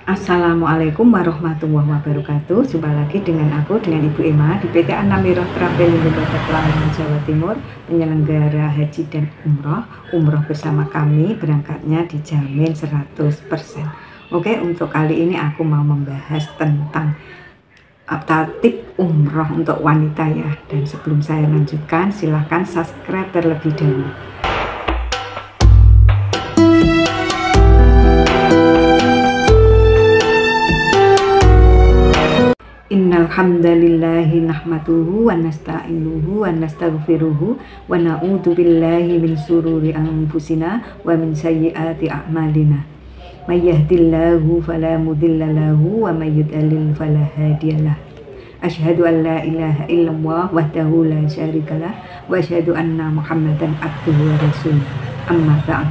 Assalamualaikum warahmatullahi wabarakatuh. Jumpa lagi dengan aku, dengan Ibu Emma di PT Anamiroh Travel Lembaga Pelabuhan Jawa Timur, penyelenggara haji dan umroh. Umroh bersama kami berangkatnya dijamin 100%. Oke, untuk kali ini aku mau membahas tentang tip umroh untuk wanita ya. Dan sebelum saya lanjutkan, silahkan subscribe terlebih dahulu. Innal hamdalillahi nahmaduhu wa nasta'inuhu wa nastaghfiruhu wa na'udzu billahi min sururi anfusina wa min sayyiati a'malina. May yahdihillahu fala mudilla lahu wa may yudlil fala hadiyalah. Asyhadu an la ilaha illallah wahdahu la syarikalah wa asyhadu anna Muhammadan abduhu wa rasuluh. Amma ba'd.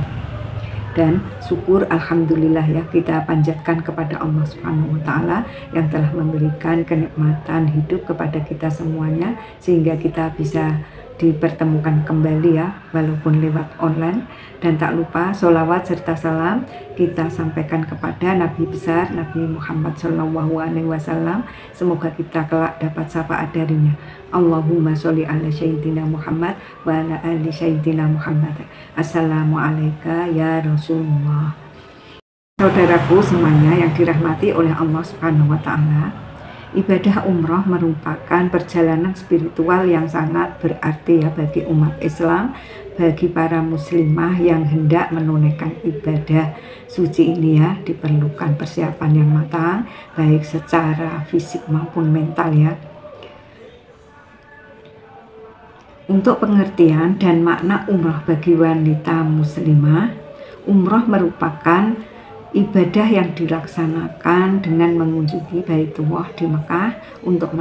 Dan syukur alhamdulillah ya, kita panjatkan kepada Allah Subhanahu wa taala yang telah memberikan kenikmatan hidup kepada kita semuanya sehingga kita bisa dipertemukan kembali ya, walaupun lewat online. Dan tak lupa sholawat serta salam kita sampaikan kepada Nabi besar Nabi Muhammad SAW. Semoga kita kelak dapat syafaat darinya. Allahumma sholli ala sayyidina Muhammad wa ala ali sayyidina Muhammad. Assalamualaikum ya Rasulullah. Saudaraku semuanya yang dirahmati oleh Allah Subhanahu wa taala, ibadah umroh merupakan perjalanan spiritual yang sangat berarti ya bagi umat Islam, bagi para muslimah yang hendak menunaikan ibadah suci ini ya, diperlukan persiapan yang matang baik secara fisik maupun mental ya. Untuk pengertian dan makna umroh bagi wanita muslimah, umroh merupakan ibadah yang dilaksanakan dengan mengunjungi Baitullah di Mekah untuk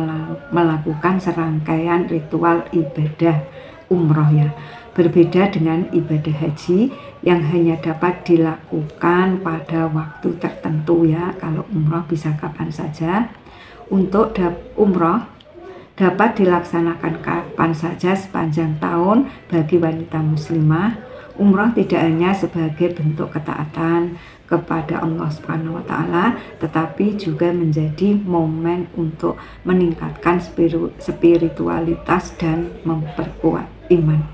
melakukan serangkaian ritual ibadah umroh ya. Berbeda dengan ibadah haji yang hanya dapat dilakukan pada waktu tertentu ya. Kalau umroh bisa kapan saja. Untuk umroh dapat dilaksanakan kapan saja sepanjang tahun bagi wanita muslimah. Umroh tidak hanya sebagai bentuk ketaatan kepada Allah Subhanahu wa taala, tetapi juga menjadi momen untuk meningkatkan spiritualitas dan memperkuat iman.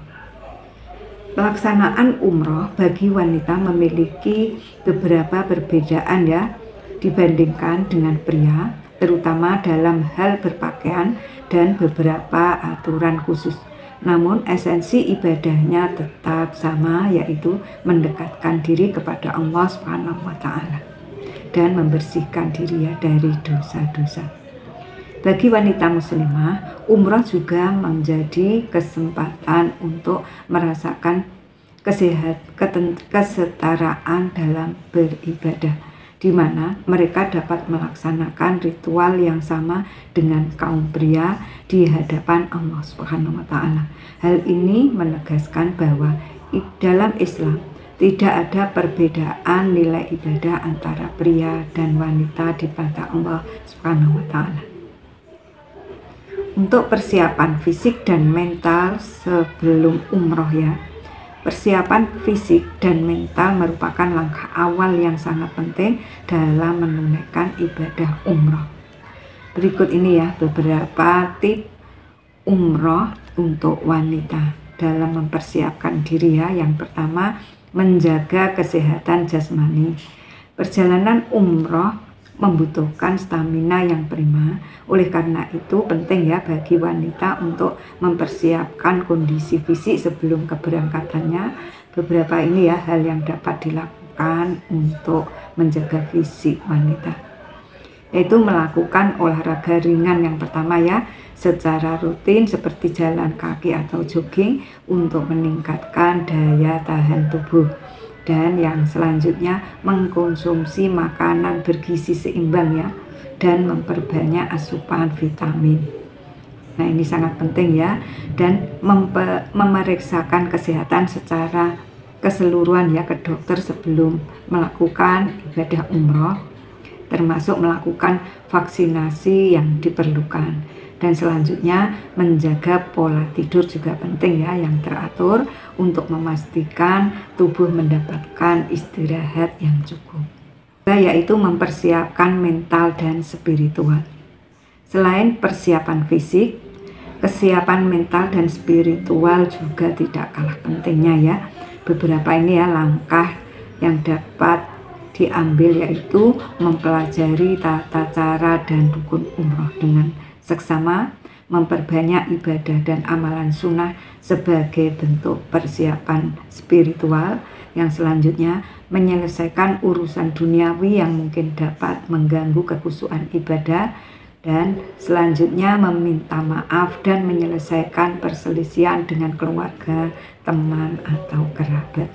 Pelaksanaan umroh bagi wanita memiliki beberapa perbedaan ya dibandingkan dengan pria, terutama dalam hal berpakaian dan beberapa aturan khusus. Namun esensi ibadahnya tetap sama, yaitu mendekatkan diri kepada Allah Subhanahu wa taala dan membersihkan diri ya dari dosa-dosa. Bagi wanita muslimah, umrah juga menjadi kesempatan untuk merasakan kesetaraan dalam beribadah, di mana mereka dapat melaksanakan ritual yang sama dengan kaum pria di hadapan Allah Subhanahu wa taala. Hal ini menegaskan bahwa dalam Islam tidak ada perbedaan nilai ibadah antara pria dan wanita di mata Allah Subhanahu wa taala. Untuk persiapan fisik dan mental sebelum umroh ya. Persiapan fisik dan mental merupakan langkah awal yang sangat penting dalam menunaikan ibadah umroh. Berikut ini ya beberapa tips umroh untuk wanita dalam mempersiapkan diri ya. Yang pertama, menjaga kesehatan jasmani. Perjalanan umroh membutuhkan stamina yang prima. Oleh karena itu penting ya bagi wanita untuk mempersiapkan kondisi fisik sebelum keberangkatannya. Beberapa ini ya hal yang dapat dilakukan untuk menjaga fisik wanita, yaitu melakukan olahraga ringan yang pertama ya secara rutin seperti jalan kaki atau jogging untuk meningkatkan daya tahan tubuh. Dan yang selanjutnya mengkonsumsi makanan bergizi seimbang ya, dan memperbanyak asupan vitamin. Nah ini sangat penting ya. Dan memeriksakan kesehatan secara keseluruhan ya ke dokter sebelum melakukan ibadah umroh, termasuk melakukan vaksinasi yang diperlukan. Dan selanjutnya menjaga pola tidur juga penting ya, yang teratur untuk memastikan tubuh mendapatkan istirahat yang cukup. yaitu mempersiapkan mental dan spiritual. Selain persiapan fisik, kesiapan mental dan spiritual juga tidak kalah pentingnya ya. Beberapa ini ya langkah yang dapat diambil, yaitu mempelajari tata cara dan rukun umroh dengan seksama, memperbanyak ibadah dan amalan sunnah sebagai bentuk persiapan spiritual. Yang selanjutnya, menyelesaikan urusan duniawi yang mungkin dapat mengganggu kekhusyuan ibadah. Dan selanjutnya meminta maaf dan menyelesaikan perselisihan dengan keluarga, teman, atau kerabat.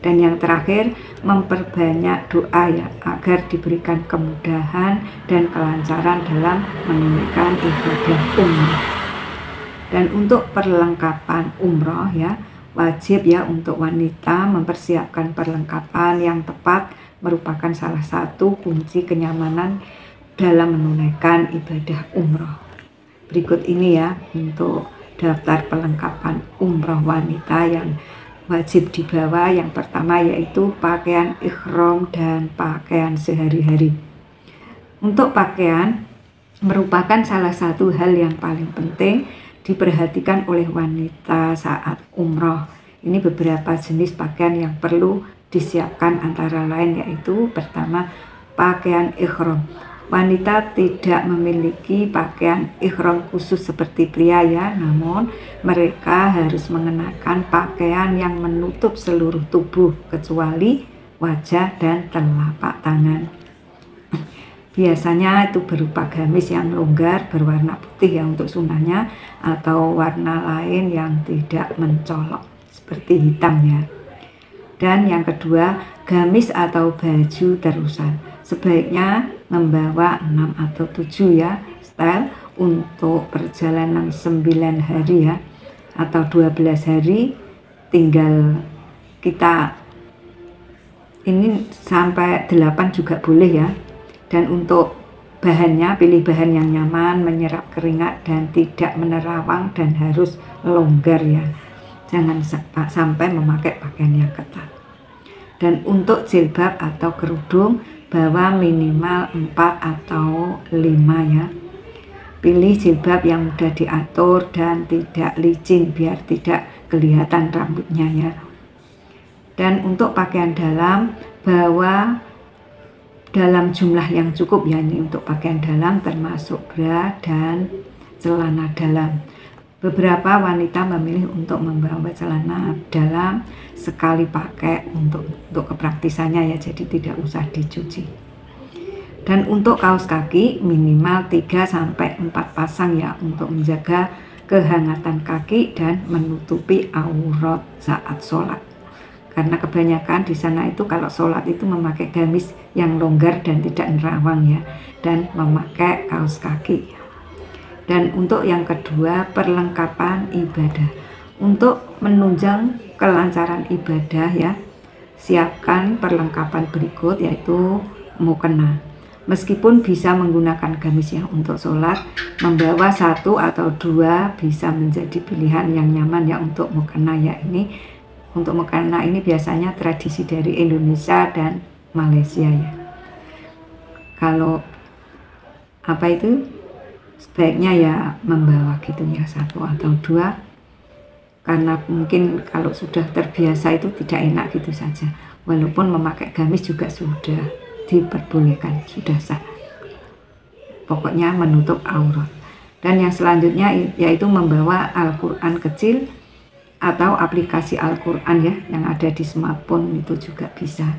Dan yang terakhir, memperbanyak doa ya, agar diberikan kemudahan dan kelancaran dalam menunaikan ibadah umroh. Dan untuk perlengkapan umroh ya, wajib ya untuk wanita mempersiapkan perlengkapan yang tepat, merupakan salah satu kunci kenyamanan dalam menunaikan ibadah umroh. Berikut ini ya untuk daftar perlengkapan umroh wanita yang wajib dibawa. Yang pertama yaitu pakaian ihram dan pakaian sehari-hari. Untuk pakaian merupakan salah satu hal yang paling penting diperhatikan oleh wanita saat umroh. Ini beberapa jenis pakaian yang perlu disiapkan, antara lain yaitu pertama, pakaian ihram. Wanita tidak memiliki pakaian ihram khusus seperti pria ya, namun mereka harus mengenakan pakaian yang menutup seluruh tubuh kecuali wajah dan telapak tangan. Biasanya itu berupa gamis yang longgar berwarna putih ya untuk sunnahnya, atau warna lain yang tidak mencolok seperti hitam ya. Dan yang kedua, gamis atau baju terusan. Sebaiknya membawa 6 atau 7 ya style untuk perjalanan 9 hari ya, atau 12 hari, tinggal kita ini sampai 8 juga boleh ya. Dan untuk bahannya, pilih bahan yang nyaman, menyerap keringat dan tidak menerawang, dan harus longgar ya. Jangan sampai memakai pakaian yang ketat. Dan untuk jilbab atau kerudung, bawa minimal 4 atau 5 ya. Pilih jilbab yang mudah diatur dan tidak licin biar tidak kelihatan rambutnya ya. Dan untuk pakaian dalam, bawa dalam jumlah yang cukup ya, ini untuk pakaian dalam termasuk bra dan celana dalam. Beberapa wanita memilih untuk membawa celana dalam sekali pakai untuk kepraktisannya ya, jadi tidak usah dicuci. Dan untuk kaos kaki minimal 3-4 pasang ya, untuk menjaga kehangatan kaki dan menutupi aurat saat sholat. Karena kebanyakan di sana itu kalau sholat itu memakai gamis yang longgar dan tidak nerawang ya, dan memakai kaos kaki. Dan untuk yang kedua, perlengkapan ibadah. Untuk menunjang kelancaran ibadah ya, siapkan perlengkapan berikut, yaitu mukena. Meskipun bisa menggunakan gamis ya untuk sholat, membawa 1 atau 2 bisa menjadi pilihan yang nyaman ya untuk mukena ya. Ini untuk mukena ini biasanya tradisi dari Indonesia dan Malaysia ya. Kalau apa itu, sebaiknya ya membawa gitu ya 1 atau 2, karena mungkin kalau sudah terbiasa itu tidak enak gitu saja. Walaupun memakai gamis juga sudah diperbolehkan, sudah sah. Pokoknya menutup aurat. Dan yang selanjutnya yaitu membawa Al-Quran kecil atau aplikasi Al-Quran ya, yang ada di smartphone itu juga bisa.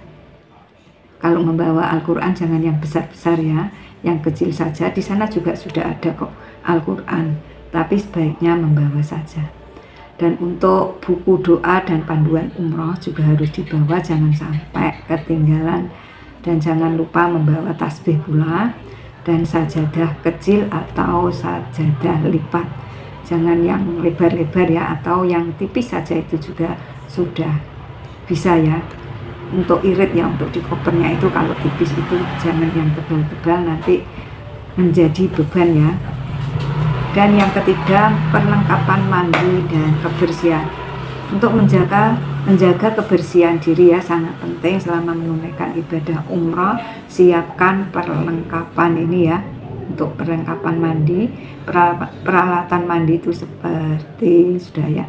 Kalau membawa Al-Quran jangan yang besar-besar ya, yang kecil saja. Di sana juga sudah ada kok Al-Quran, tapi sebaiknya membawa saja. Dan untuk buku doa dan panduan umroh juga harus dibawa, jangan sampai ketinggalan. Dan jangan lupa membawa tasbih pula, dan sajadah kecil atau sajadah lipat. Jangan yang lebar-lebar ya, atau yang tipis saja itu juga sudah bisa ya. Untuk irit ya, untuk di kopernya itu kalau tipis itu jangan yang tebal-tebal, nanti menjadi beban ya. Dan yang ketiga, perlengkapan mandi dan kebersihan. Untuk menjaga kebersihan diri ya, sangat penting selama menunaikan ibadah umroh. Siapkan perlengkapan ini ya, untuk perlengkapan mandi. Peralatan mandi itu seperti sudah ya,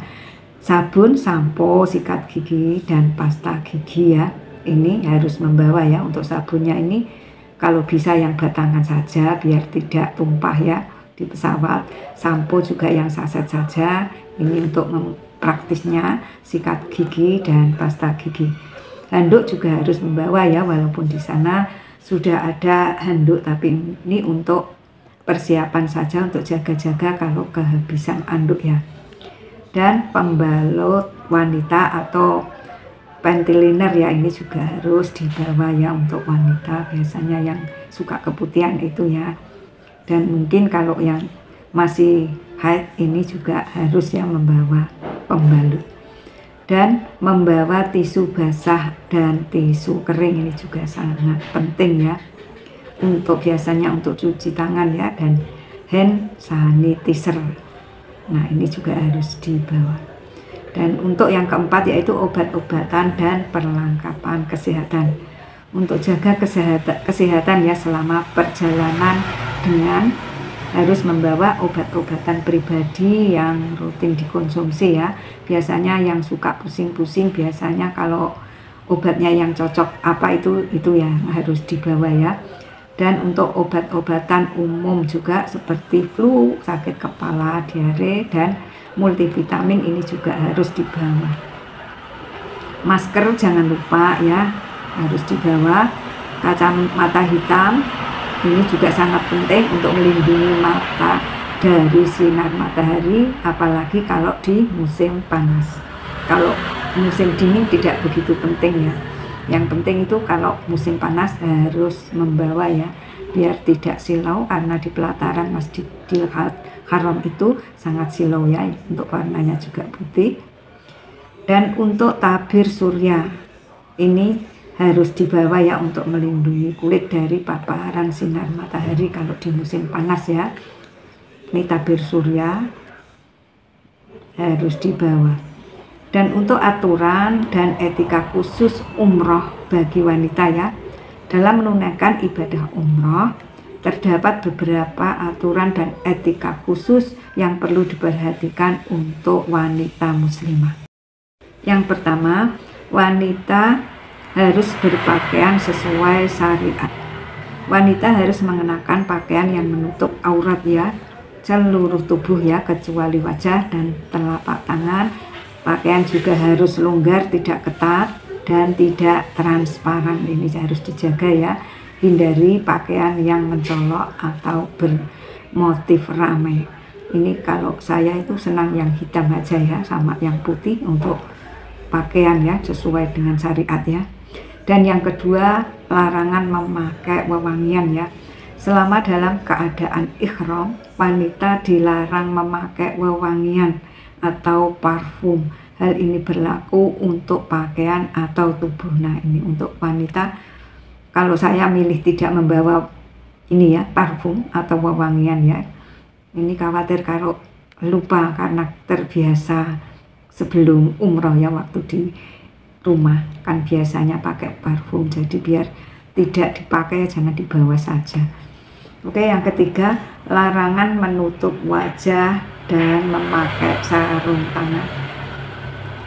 sabun, sampo, sikat gigi, dan pasta gigi ya. Ini harus membawa ya. Untuk sabunnya ini kalau bisa yang batangan saja biar tidak tumpah ya di pesawat. Sampo juga yang saset saja. Ini untuk praktisnya, sikat gigi dan pasta gigi. Handuk juga harus membawa ya, walaupun di sana sudah ada handuk, tapi ini untuk persiapan saja, untuk jaga-jaga kalau kehabisan anduk ya. Dan pembalut wanita atau panty liner ya, ini juga harus dibawa ya untuk wanita, biasanya yang suka keputihan itu ya. Dan mungkin kalau yang masih haid ini juga harus ya membawa pembalut. Dan membawa tisu basah dan tisu kering, ini juga sangat penting ya, untuk biasanya untuk cuci tangan ya, dan hand sanitizer. Nah ini juga harus dibawa. Dan untuk yang keempat yaitu obat-obatan dan perlengkapan kesehatan. Untuk jaga kesehatan ya selama perjalanan, dengan harus membawa obat-obatan pribadi yang rutin dikonsumsi ya. Biasanya yang suka pusing-pusing, biasanya kalau obatnya yang cocok apa itu ya harus dibawa ya. Dan untuk obat-obatan umum juga seperti flu, sakit kepala, diare, dan multivitamin ini juga harus dibawa. Masker jangan lupa ya, harus dibawa. Kacamata hitam ini juga sangat penting untuk melindungi mata dari sinar matahari, apalagi kalau di musim panas. Kalau musim dingin tidak begitu penting ya. Yang penting itu kalau musim panas harus membawa ya, biar tidak silau, karena di pelataran Masjidil Haram itu sangat silau ya, untuk warnanya juga putih. Dan untuk tabir surya ini harus dibawa ya, untuk melindungi kulit dari paparan sinar matahari kalau di musim panas ya. Ini tabir surya harus dibawa. Dan untuk aturan dan etika khusus umroh bagi wanita ya, dalam menunaikan ibadah umroh terdapat beberapa aturan dan etika khusus yang perlu diperhatikan untuk wanita muslimah. Yang pertama, wanita harus berpakaian sesuai syariat. Wanita harus mengenakan pakaian yang menutup aurat ya, seluruh tubuh ya, kecuali wajah dan telapak tangan. Pakaian juga harus longgar, tidak ketat, dan tidak transparan. Ini harus dijaga ya. Hindari pakaian yang mencolok atau bermotif ramai. Ini kalau saya itu senang yang hitam aja ya, sama yang putih untuk pakaian ya, sesuai dengan syariat ya. Dan yang kedua, larangan memakai wewangian ya. Selama dalam keadaan ihram, wanita dilarang memakai wewangian atau parfum. Hal ini berlaku untuk pakaian atau tubuh. Nah ini untuk wanita, kalau saya milih tidak membawa ini ya, parfum atau wewangian ya. Ini khawatir kalau lupa karena terbiasa sebelum umroh ya, waktu di rumah kan biasanya pakai parfum, jadi biar tidak dipakai jangan dibawa saja. Oke, yang ketiga, larangan menutup wajah dan memakai sarung tangan.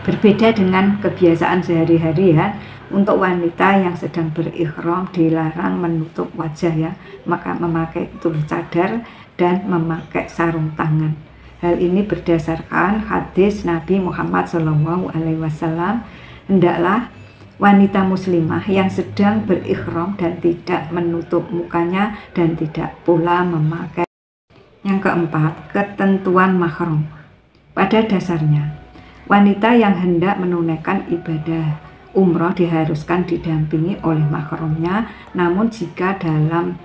Berbeda dengan kebiasaan sehari-hari ya, untuk wanita yang sedang berikhram dilarang menutup wajah ya, maka memakai tulis cadar dan memakai sarung tangan. Hal ini berdasarkan hadis Nabi Muhammad SAW. Hendaklah wanita muslimah yang sedang berikhram dan tidak menutup mukanya dan tidak pula memakai. Yang keempat, ketentuan mahram. Pada dasarnya, wanita yang hendak menunaikan ibadah umroh diharuskan didampingi oleh mahramnya, namun jika dalam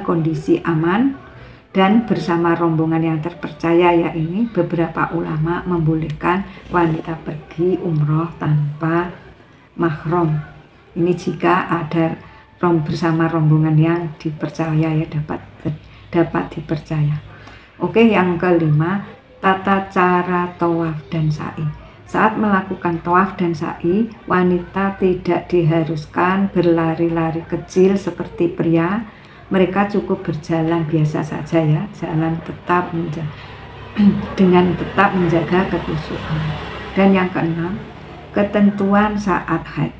kondisi aman dan bersama rombongan yang terpercaya ya, ini beberapa ulama membolehkan wanita pergi umroh tanpa mahram. Ini jika ada bersama rombongan yang dipercaya ya, dapat dipercaya. Oke, yang kelima, tata cara tawaf dan sa'i. Saat melakukan tawaf dan sa'i, wanita tidak diharuskan berlari-lari kecil seperti pria. Mereka cukup berjalan biasa saja ya, jalan tetap dengan tetap menjaga kekhusyuan. Dan yang keenam, ketentuan saat haid.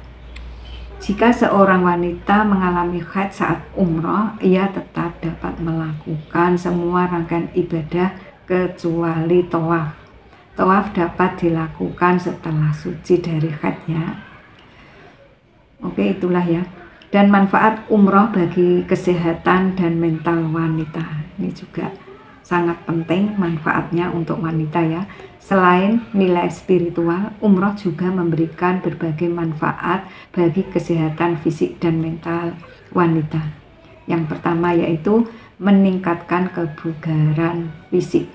Jika seorang wanita mengalami haid saat umroh, ia tetap dapat melakukan semua rangkaian ibadah kecuali tawaf. Tawaf dapat dilakukan setelah suci dari haidnya. Oke, itulah ya. Dan manfaat umroh bagi kesehatan dan mental wanita. Ini juga sangat penting manfaatnya untuk wanita ya. Selain nilai spiritual, umroh juga memberikan berbagai manfaat bagi kesehatan fisik dan mental wanita. Yang pertama yaitu meningkatkan kebugaran fisik.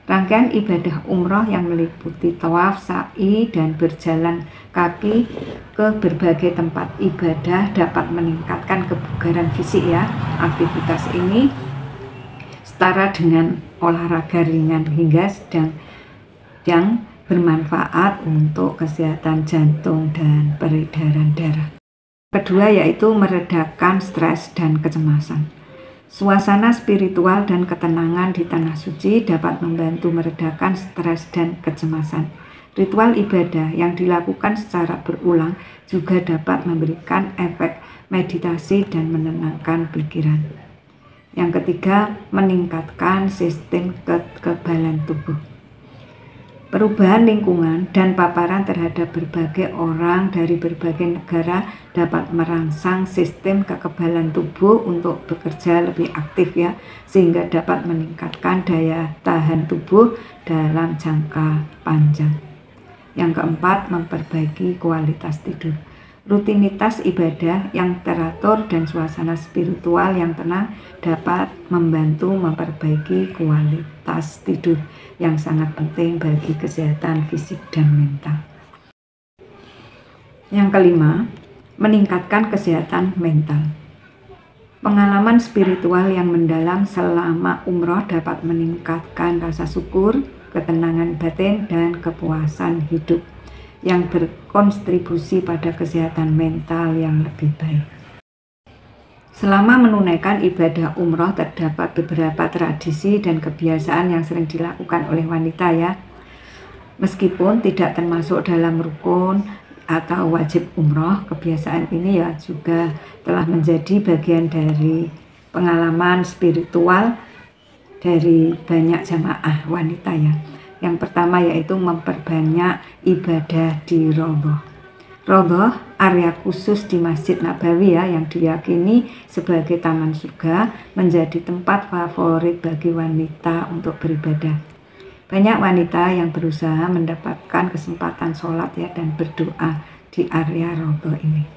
Rangkaian ibadah umroh yang meliputi tawaf, sa'i, dan berjalan kaki ke berbagai tempat ibadah dapat meningkatkan kebugaran fisik ya. Aktivitas ini setara dengan olahraga ringan hingga sedang yang bermanfaat untuk kesehatan jantung dan peredaran darah. Kedua yaitu meredakan stres dan kecemasan. Suasana spiritual dan ketenangan di Tanah Suci dapat membantu meredakan stres dan kecemasan. Ritual ibadah yang dilakukan secara berulang juga dapat memberikan efek meditasi dan menenangkan pikiran. Yang ketiga, meningkatkan sistem kekebalan tubuh. Perubahan lingkungan dan paparan terhadap berbagai orang dari berbagai negara dapat merangsang sistem kekebalan tubuh untuk bekerja lebih aktif ya, sehingga dapat meningkatkan daya tahan tubuh dalam jangka panjang. Yang keempat, memperbaiki kualitas tidur. Rutinitas ibadah yang teratur dan suasana spiritual yang tenang dapat membantu memperbaiki kualitas tidur yang sangat penting bagi kesehatan fisik dan mental. Yang kelima, meningkatkan kesehatan mental. Pengalaman spiritual yang mendalam selama umroh dapat meningkatkan rasa syukur, ketenangan batin, dan kepuasan hidup yang berkontribusi pada kesehatan mental yang lebih baik. Selama menunaikan ibadah umroh terdapat beberapa tradisi dan kebiasaan yang sering dilakukan oleh wanita ya. Meskipun tidak termasuk dalam rukun atau wajib umroh, kebiasaan ini ya juga telah menjadi bagian dari pengalaman spiritual dari banyak jamaah wanita ya. Yang pertama yaitu memperbanyak ibadah di Raudhah. Raudhah, area khusus di Masjid Nabawi ya, yang diyakini sebagai taman surga, menjadi tempat favorit bagi wanita untuk beribadah. Banyak wanita yang berusaha mendapatkan kesempatan sholat ya dan berdoa di area Raudhah ini.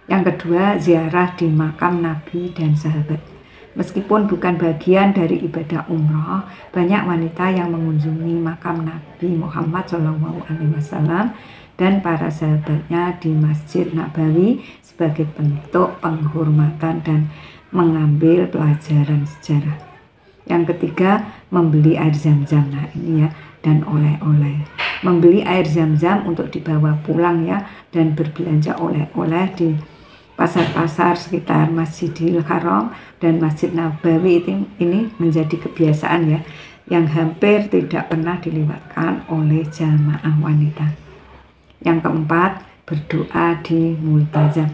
Yang kedua, ziarah di makam Nabi dan sahabat. Meskipun bukan bagian dari ibadah umroh, banyak wanita yang mengunjungi makam Nabi Muhammad SAW dan para sahabatnya di Masjid Nabawi sebagai bentuk penghormatan dan mengambil pelajaran sejarah. Yang ketiga, membeli air zam-zam. Nah ini ya, dan oleh-oleh. Membeli air zam-zam untuk dibawa pulang ya, dan berbelanja oleh-oleh di pasar-pasar sekitar Masjidil Haram dan Masjid Nabawi ini menjadi kebiasaan ya, yang hampir tidak pernah dilewatkan oleh jamaah wanita. Yang keempat, berdoa di Multazam.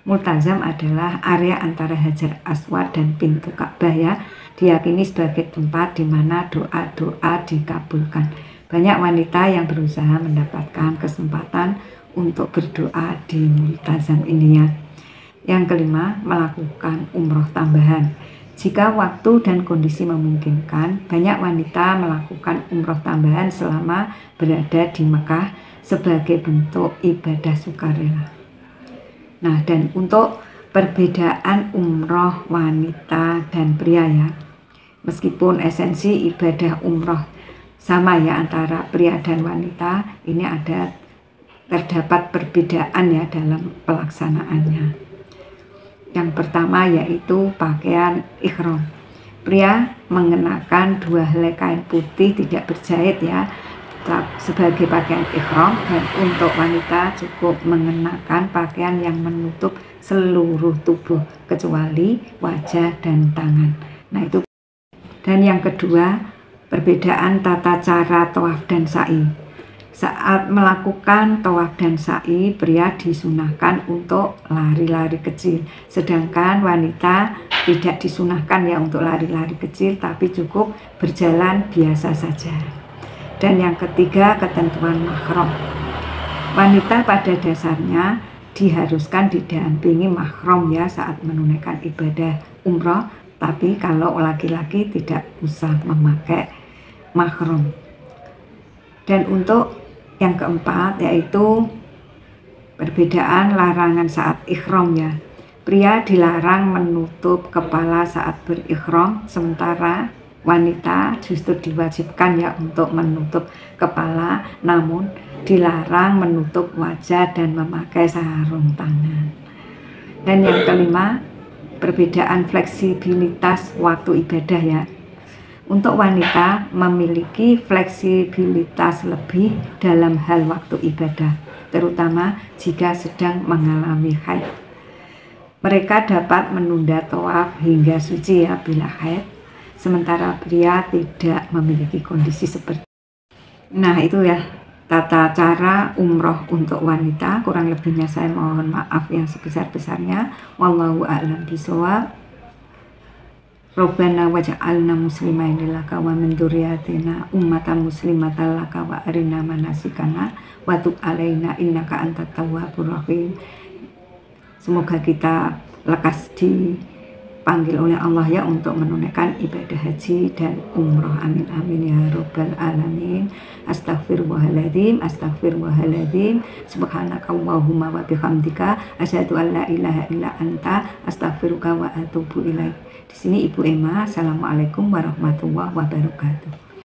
Multazam adalah area antara Hajar Aswad dan pintu Ka'bah ya, diyakini sebagai tempat di mana doa-doa dikabulkan. Banyak wanita yang berusaha mendapatkan kesempatan untuk berdoa di Multazam ini ya. Yang kelima, melakukan umroh tambahan. Jika waktu dan kondisi memungkinkan, banyak wanita melakukan umroh tambahan selama berada di Mekah sebagai bentuk ibadah sukarela. Nah, dan untuk perbedaan umroh wanita dan pria ya, meskipun esensi ibadah umroh sama ya antara pria dan wanita, ini terdapat perbedaan ya dalam pelaksanaannya. Yang pertama yaitu pakaian ihram. Pria mengenakan 2 helai kain putih tidak berjahit ya, sebagai pakaian ihram, dan untuk wanita cukup mengenakan pakaian yang menutup seluruh tubuh kecuali wajah dan tangan. Nah itu. Dan yang kedua, perbedaan tata cara tawaf dan sa'i. Saat melakukan tawaf dan sa'i, pria disunahkan untuk lari-lari kecil, sedangkan wanita tidak disunahkan ya untuk lari-lari kecil, tapi cukup berjalan biasa saja. Dan yang ketiga, ketentuan mahram. Wanita pada dasarnya diharuskan didampingi mahram ya saat menunaikan ibadah umroh, tapi kalau laki-laki tidak usah memakai mahram. Dan untuk yang keempat yaitu perbedaan larangan saat ihram ya. Pria dilarang menutup kepala saat berihram, sementara wanita justru diwajibkan ya untuk menutup kepala, namun dilarang menutup wajah dan memakai sarung tangan. Dan yang kelima, perbedaan fleksibilitas waktu ibadah ya. Untuk wanita memiliki fleksibilitas lebih dalam hal waktu ibadah, terutama jika sedang mengalami haid. Mereka dapat menunda tawaf hingga suci ya bila haid, sementara pria tidak memiliki kondisi seperti itu. Nah itu ya tata cara umroh untuk wanita. Kurang lebihnya saya mohon maaf yang sebesar-besarnya. Wallahu a'lam bishawab. Rabbana waj'alna muslimaini laka wa min dzurriyyatina ummatan muslimatan laka wa arina manasikana wa tub alaina innaka antat tawwabur rahim. Semoga kita lekas dipanggil oleh Allah ya untuk menunaikan ibadah haji dan umroh. Amin amin ya rabbal alamin. Astaghfirullahaladzim, astaghfirullahaladzim. Subhanakallahumma wa bihamdika asyhadu an la ilaha illa anta astaghfiruka wa atubu ilaik. Di sini Ibu Emma. Assalamualaikum warahmatullahi wabarakatuh.